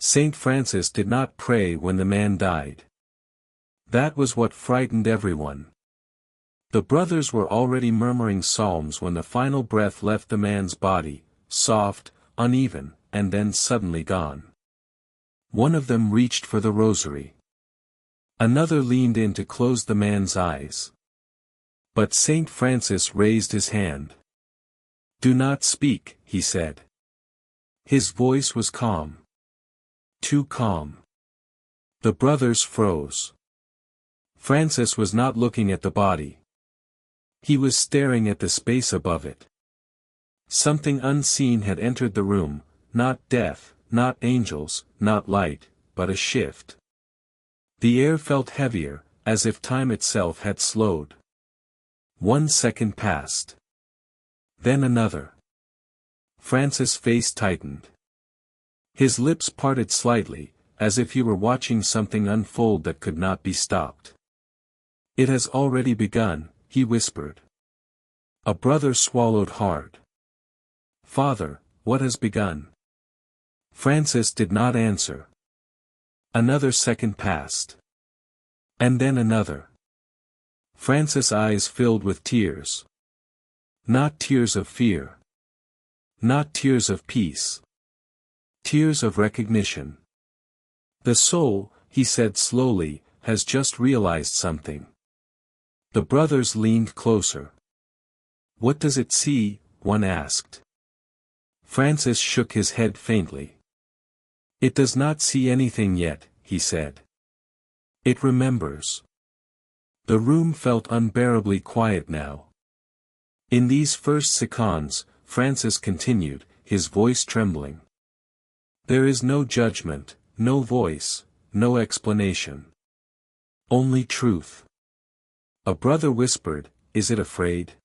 Saint Francis did not pray when the man died. That was what frightened everyone. The brothers were already murmuring psalms when the final breath left the man's body, soft, uneven, and then suddenly gone. One of them reached for the rosary. Another leaned in to close the man's eyes. But Saint Francis raised his hand. "Do not speak," he said. His voice was calm. Too calm. The brothers froze. Francis was not looking at the body. He was staring at the space above it. Something unseen had entered the room, not death, not angels, not light, but a shift. The air felt heavier, as if time itself had slowed. 1 second passed. Then another. Francis' face tightened. His lips parted slightly, as if he were watching something unfold that could not be stopped. "It has already begun," he whispered. A brother swallowed hard. "Father, what has begun?" Francis did not answer. Another second passed. And then another. Francis' eyes filled with tears. Not tears of fear. Not tears of peace. Tears of recognition. "The soul," he said slowly, "has just realized something." The brothers leaned closer. "What does it see?" one asked. Francis shook his head faintly. "It does not see anything yet," he said. "It remembers." The room felt unbearably quiet now. In these first seconds, Francis continued, his voice trembling. "There is no judgment, no voice, no explanation. Only truth." A brother whispered, "Is it afraid?"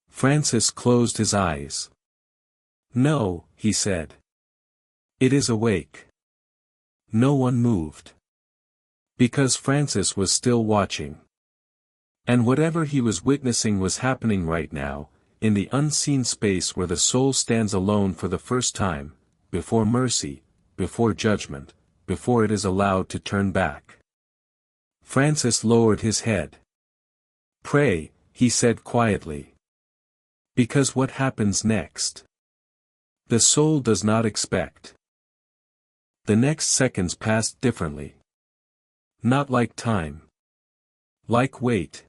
Francis closed his eyes. "No," he said. "It is awake." No one moved. Because Francis was still watching. And whatever he was witnessing was happening right now, in the unseen space where the soul stands alone for the first time, before mercy, before judgment, before it is allowed to turn back. Francis lowered his head. "Pray," he said quietly. "Because what happens next? The soul does not expect." The next seconds passed differently. Not like time. Like weight.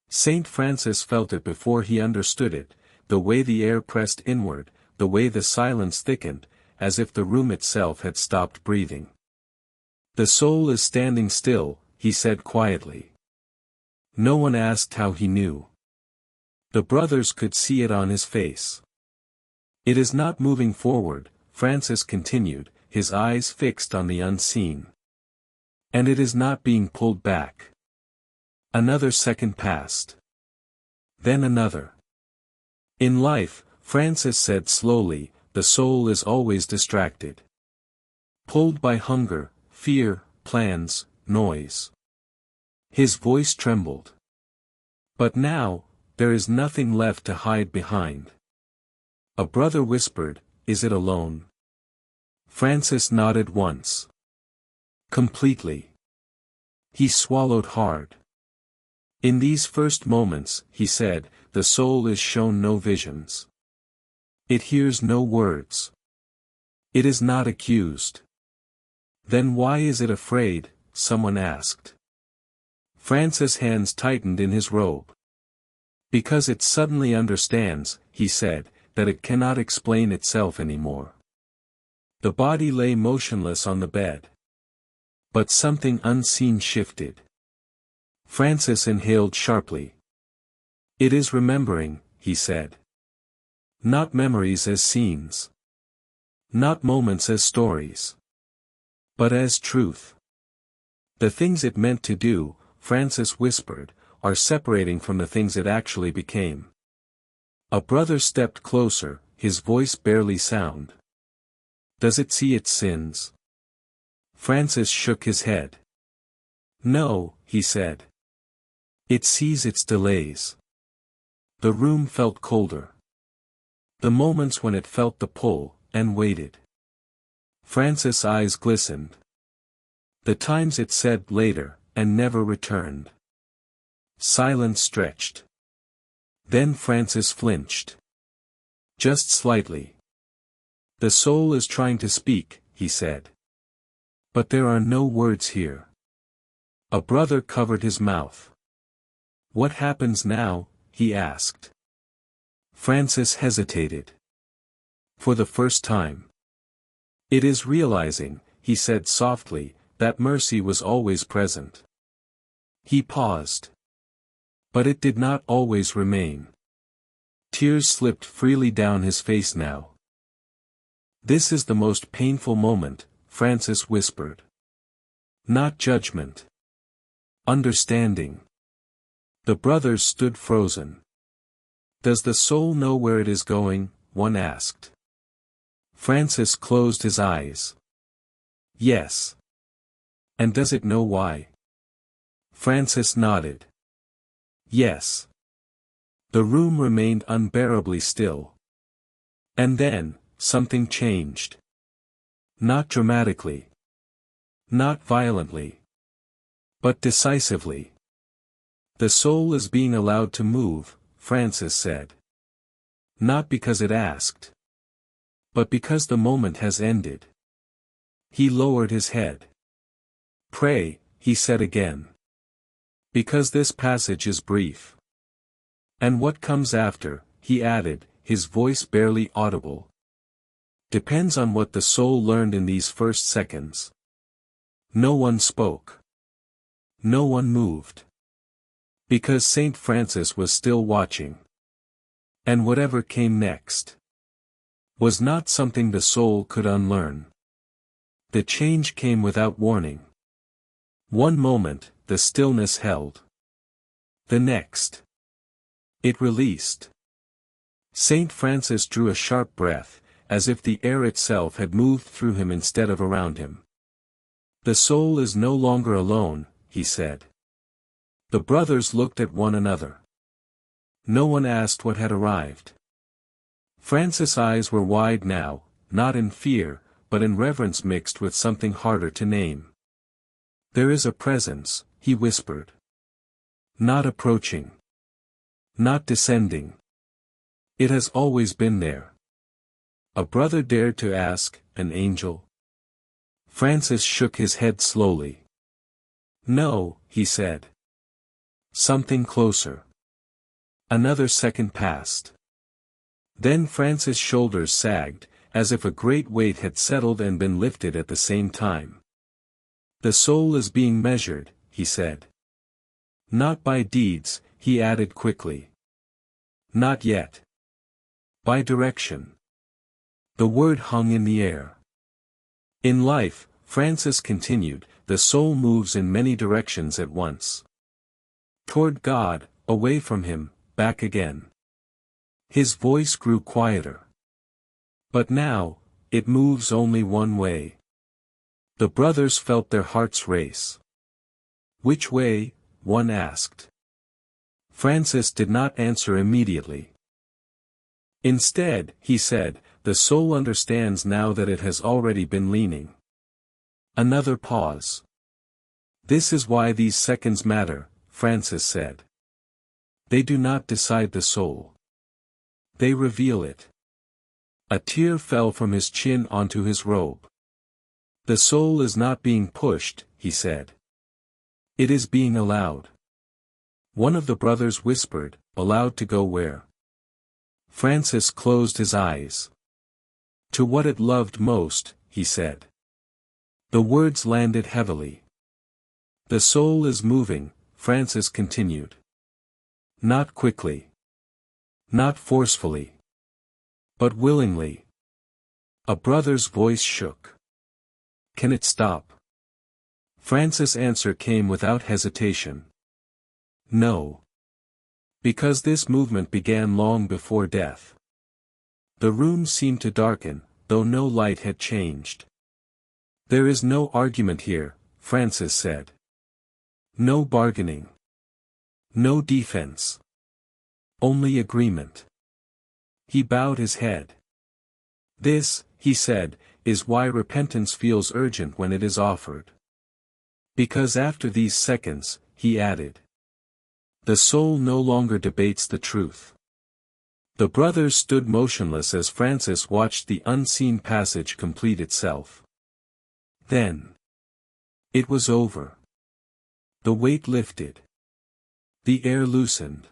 Saint Francis felt it before he understood it, the way the air pressed inward, the way the silence thickened, as if the room itself had stopped breathing. "The soul is standing still," he said quietly. No one asked how he knew. The brothers could see it on his face. "It is not moving forward," Francis continued, his eyes fixed on the unseen. "And it is not being pulled back." Another second passed. Then another. "In life," Francis said slowly, "the soul is always distracted. Pulled by hunger, fear, plans, noise." His voice trembled. "But now, there is nothing left to hide behind." A brother whispered, "Is it alone?" Francis nodded once. "Completely." He swallowed hard. "In these first moments," he said, "the soul is shown no visions. It hears no words. It is not accused." "Then why is it afraid?" someone asked. Francis' hands tightened in his robe. "Because it suddenly understands," he said, "that it cannot explain itself anymore." The body lay motionless on the bed. But something unseen shifted. Francis inhaled sharply. "It is remembering," he said. "Not memories as scenes. Not moments as stories. But as truth. The things it meant to do," Francis whispered, "are separating from the things it actually became." A brother stepped closer, his voice barely sound. "Does it see its sins?" Francis shook his head. "No," he said. "It sees its delays." The room felt colder. The moments when it felt the pull, and waited. Francis' eyes glistened. The times it said later, and never returned. Silence stretched. Then Francis flinched. Just slightly. The soul is trying to speak, he said. But there are no words here. A brother covered his mouth. What happens now? He asked. Francis hesitated. For the first time. It is realizing, he said softly, that mercy was always present. He paused. But it did not always remain. Tears slipped freely down his face now. This is the most painful moment, Francis whispered. Not judgment. Understanding. The brothers stood frozen. Does the soul know where it is going? One asked. Francis closed his eyes. Yes. And does it know why? Francis nodded. Yes. The room remained unbearably still. And then, something changed. Not dramatically. Not violently. But decisively. The soul is being allowed to move, Francis said. Not because it asked. But because the moment has ended. He lowered his head. Pray, he said again. Because this passage is brief. And what comes after, he added, his voice barely audible. Depends on what the soul learned in these first seconds. No one spoke. No one moved. Because Saint Francis was still watching. And whatever came next was not something the soul could unlearn. The change came without warning. One moment, the stillness held. The next. It released. Saint Francis drew a sharp breath, as if the air itself had moved through him instead of around him. The soul is no longer alone, he said. The brothers looked at one another. No one asked what had arrived. Francis' eyes were wide now, not in fear, but in reverence mixed with something harder to name. There is a presence, he whispered. Not approaching. Not descending. It has always been there. A brother dared to ask, an angel? Francis shook his head slowly. No, he said. Something closer. Another second passed. Then Francis' shoulders sagged, as if a great weight had settled and been lifted at the same time. The soul is being measured, he said. Not by deeds, he added quickly. Not yet. By direction. The word hung in the air. In life, Francis continued, the soul moves in many directions at once. Toward God, away from him, back again. His voice grew quieter. But now, it moves only one way. The brothers felt their hearts race. Which way? One asked. Francis did not answer immediately. Instead, he said, the soul understands now that it has already been leaning. Another pause. This is why these seconds matter, Francis said. They do not decide the soul. They reveal it. A tear fell from his chin onto his robe. The soul is not being pushed, he said. It is being allowed. One of the brothers whispered, allowed to go where? Francis closed his eyes. To what it loved most, he said. The words landed heavily. The soul is moving, Francis continued. Not quickly. Not forcefully. But willingly. A brother's voice shook. Can it stop? Francis' answer came without hesitation. No. Because this movement began long before death. The room seemed to darken, though no light had changed. There is no argument here, Francis said. No bargaining. No defense. Only agreement. He bowed his head. This, he said, is why repentance feels urgent when it is offered. Because after these seconds, he added, the soul no longer debates the truth. The brothers stood motionless as Francis watched the unseen passage complete itself. Then it was over. The weight lifted. The air loosened.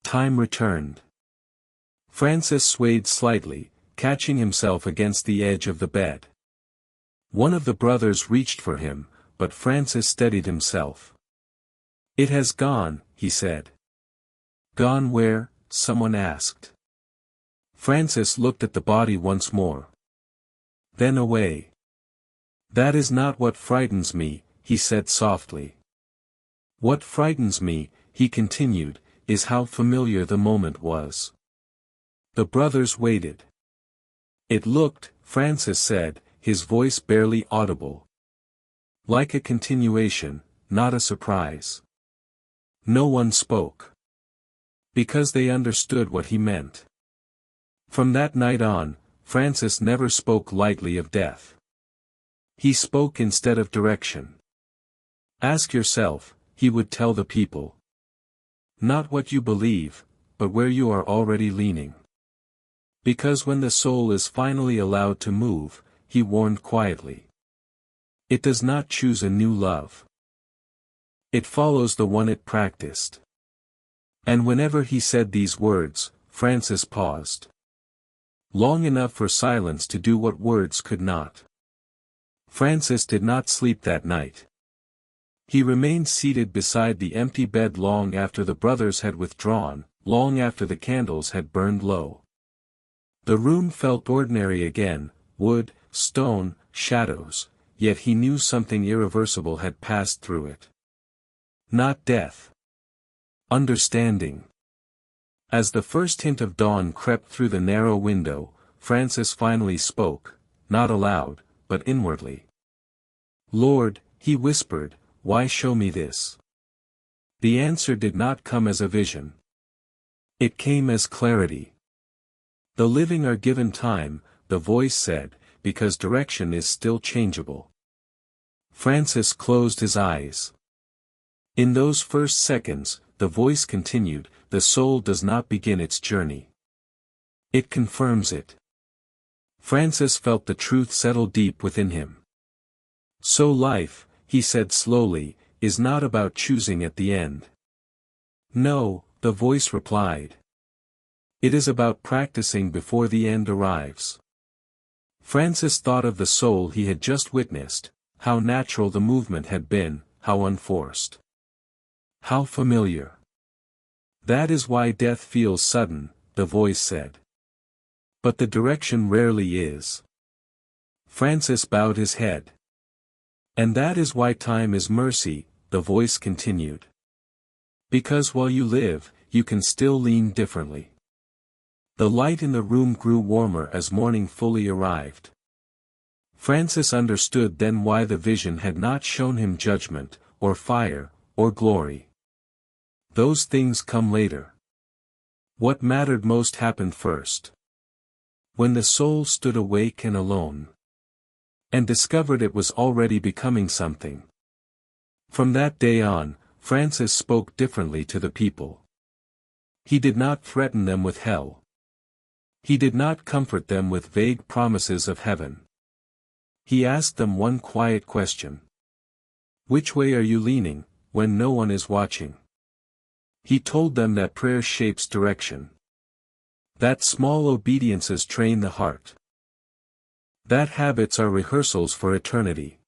Time returned. Francis swayed slightly, catching himself against the edge of the bed. One of the brothers reached for him, but Francis steadied himself. It has gone, he said. Gone where? Someone asked. Francis looked at the body once more. Then away. That is not what frightens me, he said softly. What frightens me, he continued, is how familiar the moment was. The brothers waited. It looked, Francis said, his voice barely audible, like a continuation, not a surprise. No one spoke. Because they understood what he meant. From that night on, Francis never spoke lightly of death. He spoke instead of direction. Ask yourself, he would tell the people. Not what you believe, but where you are already leaning. Because when the soul is finally allowed to move, he warned quietly, it does not choose a new love. It follows the one it practiced. And whenever he said these words, Francis paused. Long enough for silence to do what words could not. Francis did not sleep that night. He remained seated beside the empty bed long after the brothers had withdrawn, long after the candles had burned low. The room felt ordinary again, wood, stone, shadows, yet he knew something irreversible had passed through it. Not death. Understanding. As the first hint of dawn crept through the narrow window, Francis finally spoke, not aloud, but inwardly. Lord, he whispered, why show me this? The answer did not come as a vision. It came as clarity. The living are given time, the voice said, because direction is still changeable. Francis closed his eyes. In those first seconds, the voice continued, the soul does not begin its journey. It confirms it. Francis felt the truth settle deep within him. So life, he said slowly, is not about choosing at the end. No, the voice replied. It is about practicing before the end arrives. Francis thought of the soul he had just witnessed, how natural the movement had been, how unforced. How familiar. That is why death feels sudden, the voice said. But the direction rarely is. Francis bowed his head. And that is why time is mercy, the voice continued. Because while you live, you can still lean differently. The light in the room grew warmer as morning fully arrived. Francis understood then why the vision had not shown him judgment, or fire, or glory. Those things come later. What mattered most happened first. When the soul stood awake and alone. And discovered it was already becoming something. From that day on, Francis spoke differently to the people. He did not threaten them with hell. He did not comfort them with vague promises of heaven. He asked them one quiet question. Which way are you leaning, when no one is watching? He told them that prayer shapes direction. That small obediences train the heart. That habits are rehearsals for eternity.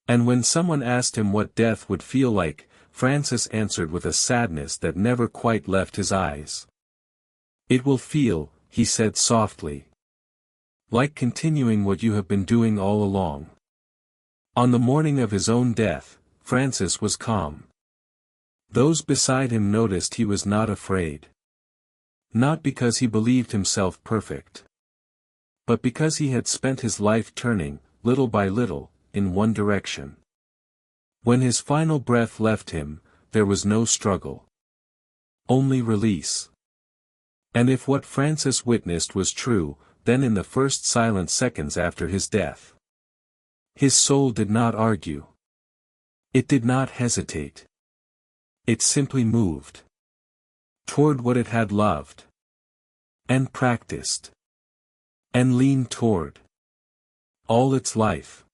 And when someone asked him what death would feel like, Francis answered with a sadness that never quite left his eyes. It will feel, he said softly, like continuing what you have been doing all along. On the morning of his own death, Francis was calm. Those beside him noticed he was not afraid. Not because he believed himself perfect. But because he had spent his life turning, little by little, in one direction. When his final breath left him, there was no struggle. Only release. And if what Francis witnessed was true, then in the first silent seconds after his death. His soul did not argue. It did not hesitate. It simply moved toward what it had loved, and practiced, and leaned toward all its life.